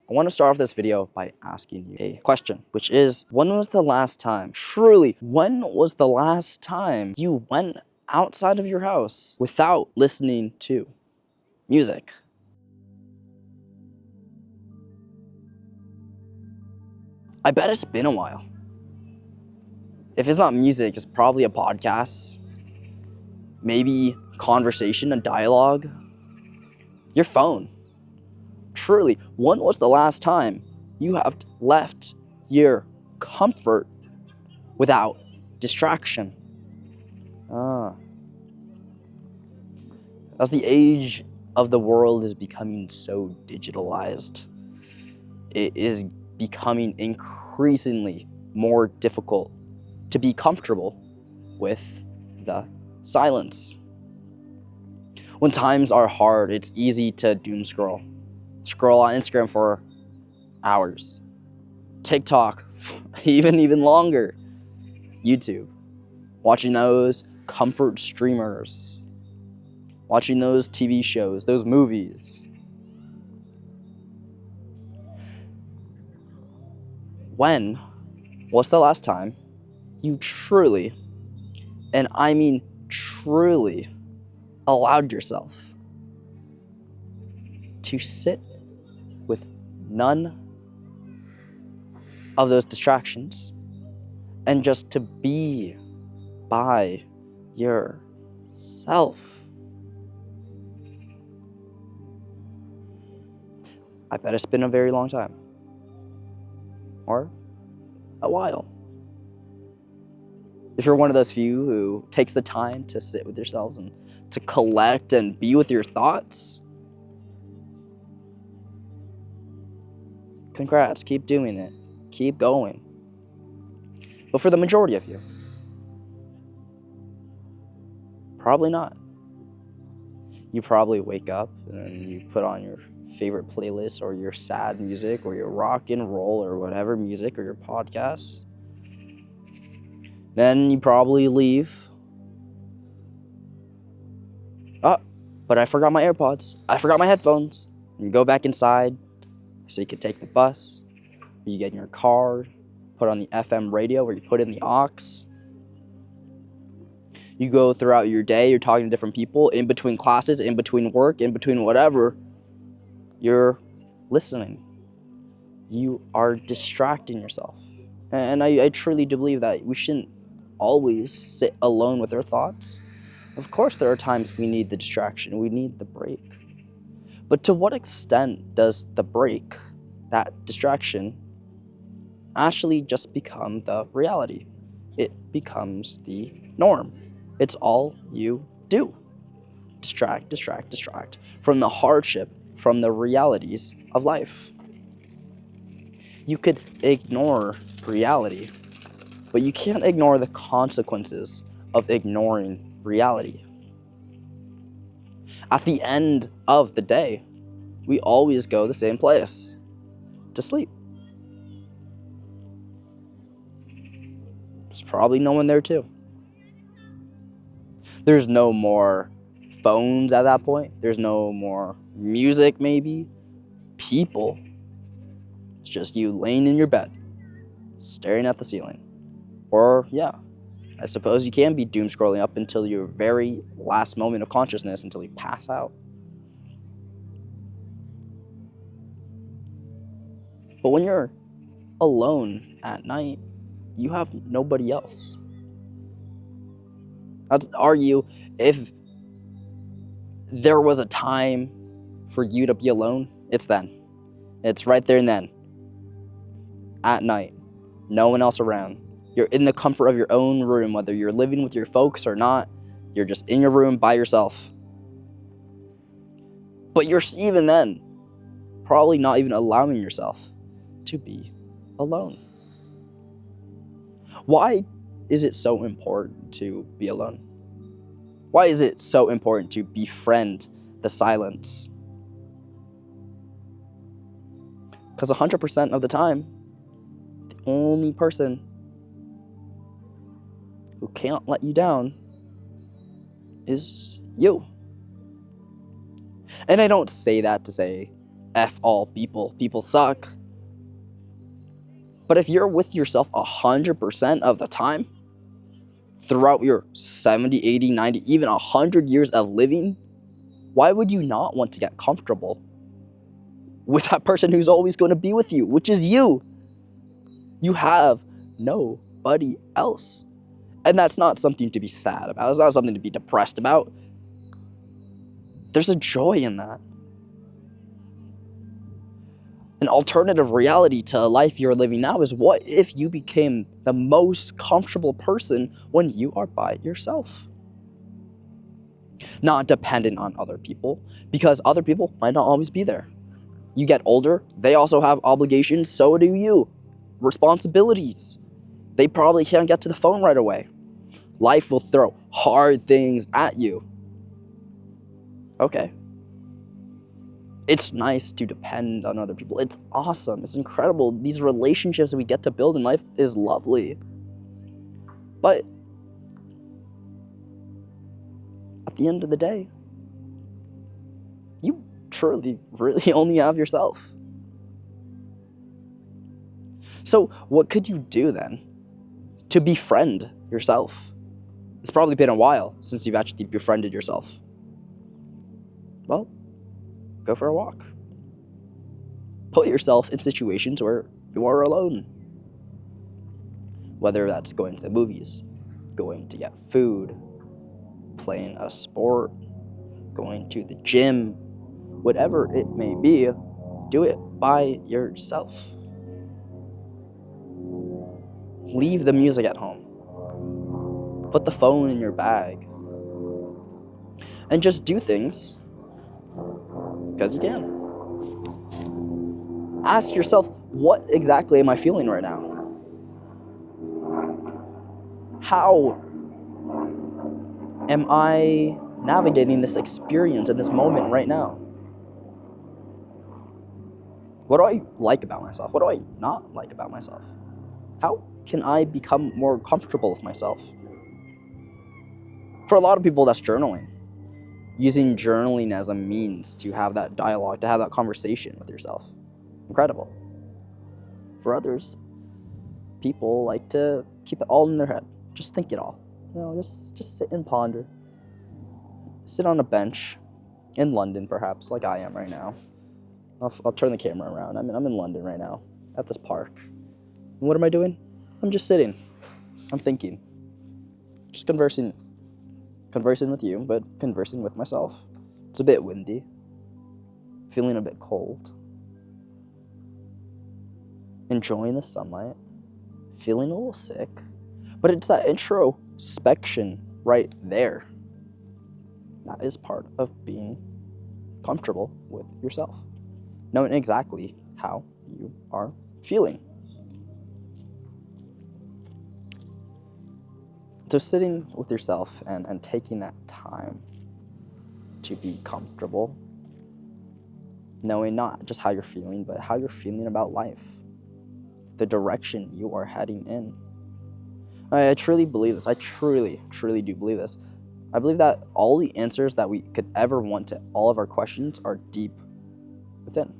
I want to start off this video by asking you a question, which is, when was the last time, truly, when was the last time you went outside of your house without listening to music? I bet it's been a while. If it's not music, it's probably a podcast, maybe conversation, a dialogue, your phone. Truly, when was the last time you have left your comfort without distraction? As the age of the world is becoming so digitalized, it is becoming increasingly more difficult to be comfortable with the silence. When times are hard, it's easy to doom scroll. Scroll on Instagram for hours. TikTok, even longer. YouTube. Watching those comfort streamers. Watching those TV shows, those movies. When was the last time you truly, and I mean truly, allowed yourself to sit with none of those distractions and just to be by yourself? I bet it's been a very long time, or a while. If you're one of those few who takes the time to sit with yourselves and to collect and be with your thoughts, congrats, keep doing it, keep going. But for the majority of you, probably not. You probably wake up and you put on your favorite playlist or your sad music or your rock and roll or whatever music or your podcasts. Then you probably leave. Oh, but I forgot my AirPods. I forgot my headphones. And you go back inside so you can take the bus. Or you get in your car, put on the FM radio or you put in the aux. You go throughout your day, you're talking to different people, in between classes, in between work, in between whatever. You're listening. You are distracting yourself. And I truly do believe that we shouldn't always sit alone with our thoughts. Of course, there are times we need the distraction, we need the break. But to what extent does the break, that distraction, actually just become the reality? It becomes the norm. It's all you do. Distract, distract, distract from the hardship, from the realities of life. You could ignore reality, but you can't ignore the consequences of ignoring reality. At the end of the day, we always go the same place, to sleep. There's probably no one there too. There's no more phones at that point. There's no more music, maybe. People. It's just you laying in your bed, staring at the ceiling. Or, yeah, I suppose you can be doom scrolling up until your very last moment of consciousness, until you pass out. But when you're alone at night, you have nobody else. I'd argue if there was a time for you to be alone, it's then. It's right there and then. At night. No one else around. You're in the comfort of your own room, whether you're living with your folks or not. You're just in your room by yourself. But you're even then probably not even allowing yourself to be alone. Why is it so important to be alone? Why is it so important to befriend the silence? Because 100% of the time, the only person who can't let you down is you. And I don't say that to say F all people. People suck. But if you're with yourself 100% of the time, throughout your 70, 80, 90, even 100 years of living, why would you not want to get comfortable with that person who's always going to be with you, which is you? You have nobody else. And that's not something to be sad about. It's not something to be depressed about. There's a joy in that. An alternative reality to a life you're living now is, what if you became the most comfortable person when you are by yourself? Not dependent on other people, because other people might not always be there. You get older, they also have obligations, so do you. Responsibilities. They probably can't get to the phone right away. Life will throw hard things at you. Okay. It's nice to depend on other people. It's awesome. It's incredible. These relationships that we get to build in life is lovely. But at the end of the day, you truly, really only have yourself. So what could you do then to befriend yourself? It's probably been a while since you've actually befriended yourself. Well, go for a walk. Put yourself in situations where you are alone. Whether that's going to the movies, going to get food, playing a sport, going to the gym, whatever it may be, do it by yourself. Leave the music at home. Put the phone in your bag. And just do things because you can. Ask yourself, what exactly am I feeling right now? How am I navigating this experience in this moment right now? What do I like about myself? What do I not like about myself? How can I become more comfortable with myself? For a lot of people, that's journaling. Using journaling as a means to have that dialogue, to have that conversation with yourself. Incredible. For others, people like to keep it all in their head. Just think it all. Just sit and ponder. Sit on a bench in London, perhaps, like I am right now. I'll turn the camera around. I'm in London right now, at this park. And what am I doing? I'm just sitting. I'm thinking. Just conversing with you, but conversing with myself. It's a bit windy. Feeling a bit cold. Enjoying the sunlight. Feeling a little sick. But it's that introspection right there. That is part of being comfortable with yourself. Knowing exactly how you are feeling. So sitting with yourself and taking that time to be comfortable, knowing not just how you're feeling, but how you're feeling about life, the direction you are heading in. I truly believe this. I truly do believe this. I believe that all the answers that we could ever want to all of our questions are deep within.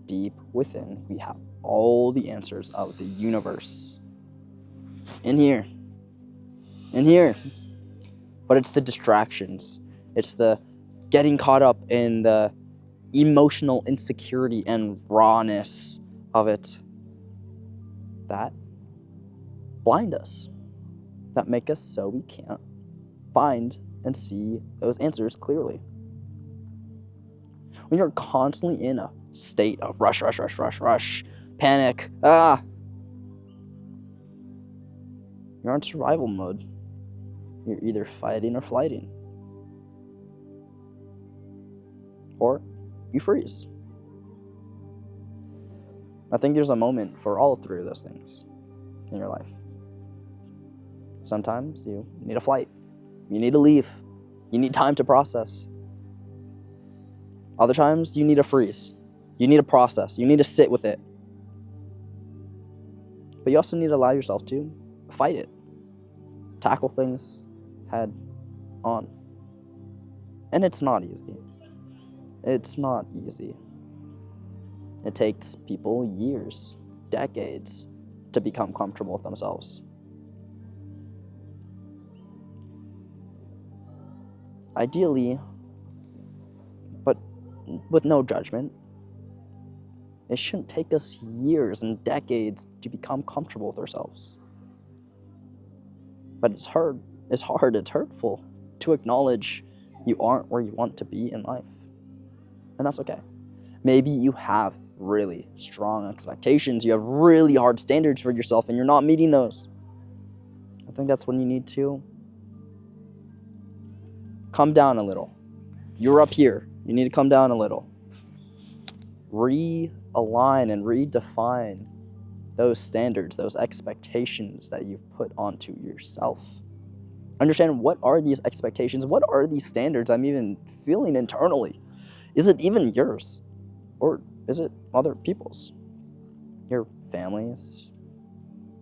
Deep within, we have all the answers of the universe. In here. But it's the distractions. It's the getting caught up in the emotional insecurity and rawness of it that blind us, that make us so we can't find and see those answers clearly. When you're constantly in a state of rush, panic, you're in survival mode. You're either fighting or flighting. Or you freeze. I think there's a moment for all three of those things in your life. Sometimes you need a flight. You need to leave. You need time to process. Other times you need a freeze. You need to process. You need to sit with it. But you also need to allow yourself to fight it. Tackle things head on. And it's not easy. It's not easy. It takes people years, decades, to become comfortable with themselves. Ideally, but with no judgment, it shouldn't take us years and decades to become comfortable with ourselves. But it's hard, it's hurtful to acknowledge you aren't where you want to be in life. And that's okay. Maybe you have really strong expectations, you have really hard standards for yourself, and you're not meeting those. I think that's when you need to come down a little. You're up here. You need to come down a little. Realign and redefine those standards, those expectations that you've put onto yourself. Understand, what are these expectations? What are these standards I'm even feeling internally? Is it even yours? Or is it other people's? Your families,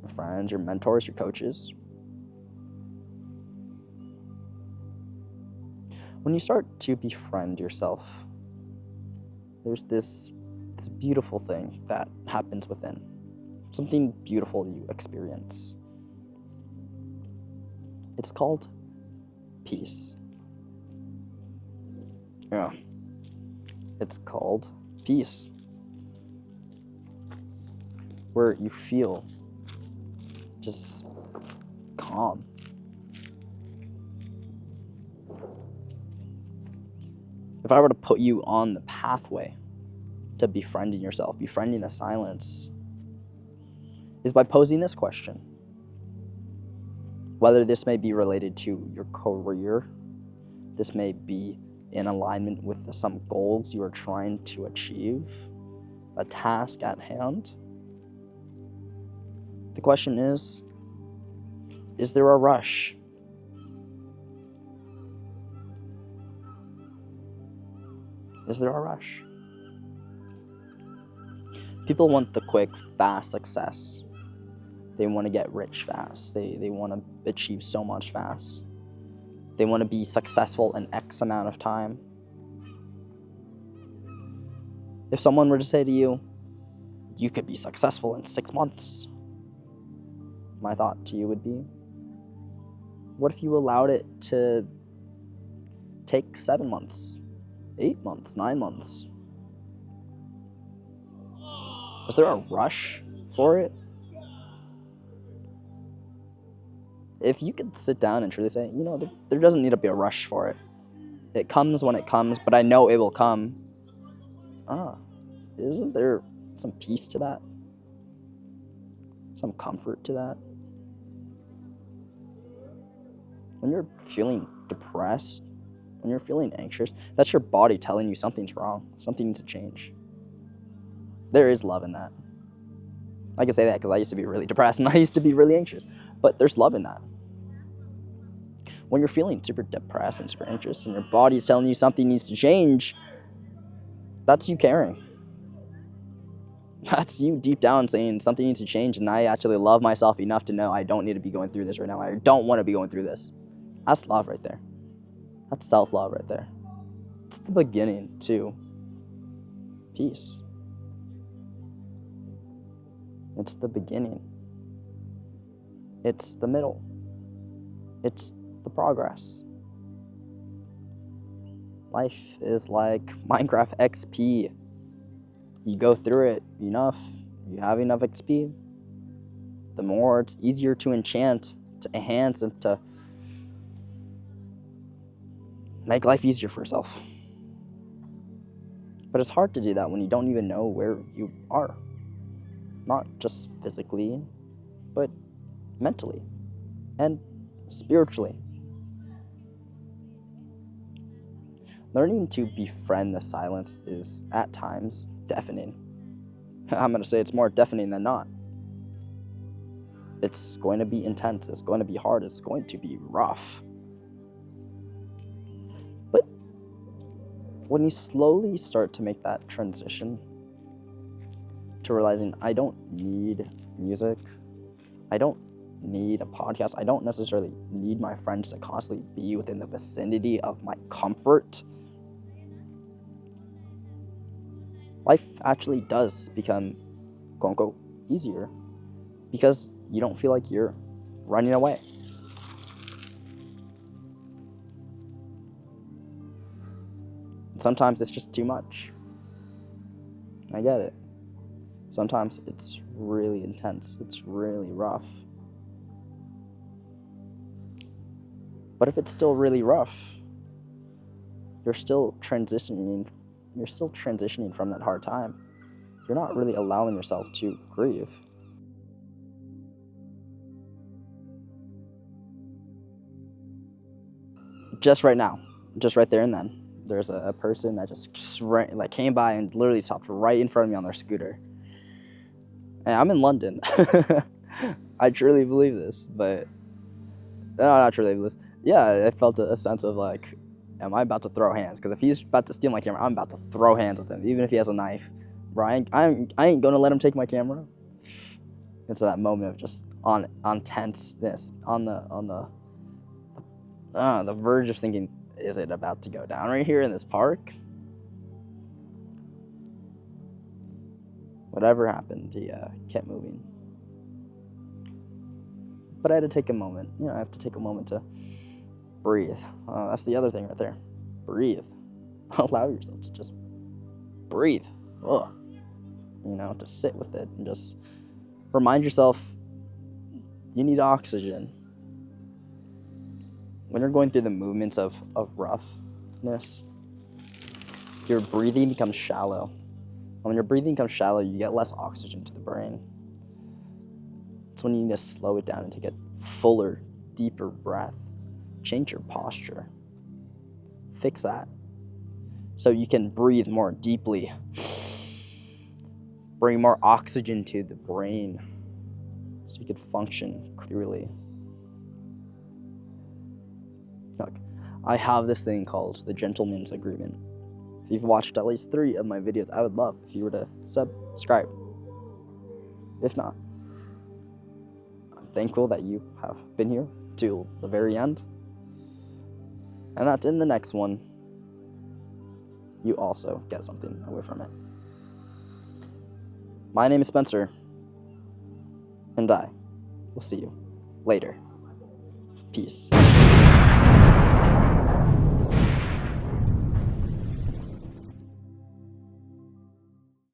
your friends, your mentors, your coaches. When you start to befriend yourself, there's this beautiful thing that happens within. Something beautiful you experience. It's called peace. Yeah. It's called peace. Where you feel just calm. If I were to put you on the pathway to befriending yourself, befriending the silence, is by posing this question. Whether this may be related to your career, this may be in alignment with some goals you are trying to achieve, a task at hand. The question is there a rush? Is there a rush? People want the quick, fast success. They want to get rich fast. They want to achieve so much fast. They want to be successful in X amount of time. If someone were to say to you, you could be successful in 6 months, my thought to you would be, what if you allowed it to take 7 months, 8 months, 9 months? Is there a rush for it? If you could sit down and truly say, there doesn't need to be a rush for it. It comes when it comes, but I know it will come. Isn't there some peace to that? Some comfort to that? When you're feeling depressed, when you're feeling anxious, that's your body telling you something's wrong, something needs to change. There is love in that. I can say that because I used to be really depressed and I used to be really anxious, but there's love in that. When you're feeling super depressed and super anxious and your body's telling you something needs to change, that's you caring. That's you deep down saying something needs to change, and I actually love myself enough to know I don't need to be going through this right now. I don't want to be going through this. That's love right there. That's self-love right there. It's the beginning to peace. It's the beginning. It's the middle. It's the progress. Life is like Minecraft XP. You go through it enough, you have enough XP, the more it's easier to enchant, to enhance, and to make life easier for yourself. But it's hard to do that when you don't even know where you are. Not just physically, but mentally and spiritually. Learning to befriend the silence is, at times, deafening. I'm going to say it's more deafening than not. It's going to be intense. It's going to be hard. It's going to be rough. But when you slowly start to make that transition to realizing I don't need music, I don't need a podcast, I don't necessarily need my friends to constantly be within the vicinity of my comfort, life actually does become, quote unquote, easier because you don't feel like you're running away. Sometimes it's just too much. I get it. Sometimes it's really intense. It's really rough. But if it's still really rough, you're still transitioning from that hard time. You're not really allowing yourself to grieve. Just right now, just right there and then, there's a person that just came by and literally stopped right in front of me on their scooter. And I'm in London. I truly believe this, but no, not truly believe this. Yeah, I felt a sense of like, am I about to throw hands? Because if he's about to steal my camera, I'm about to throw hands with him, even if he has a knife. Bro, I ain't gonna let him take my camera. It's that moment of just on tenseness, on the verge of thinking, is it about to go down right here in this park? Whatever happened, he kept moving. But I had to take a moment. I have to take a moment to breathe. That's the other thing right there. Breathe. Allow yourself to just breathe. Ugh. To sit with it and just remind yourself you need oxygen. When you're going through the movements of roughness, your breathing becomes shallow. When your breathing becomes shallow, you get less oxygen to the brain. It's when you need to slow it down and take a fuller, deeper breath. Change your posture. Fix that so you can breathe more deeply. Bring more oxygen to the brain so you could function clearly. Look, I have this thing called the gentleman's agreement. If you've watched at least 3 of my videos, I would love if you were to subscribe. If not, I'm thankful that you have been here till the very end. And that in the next one, you also get something away from it. My name is Spencer, and I will see you later. Peace.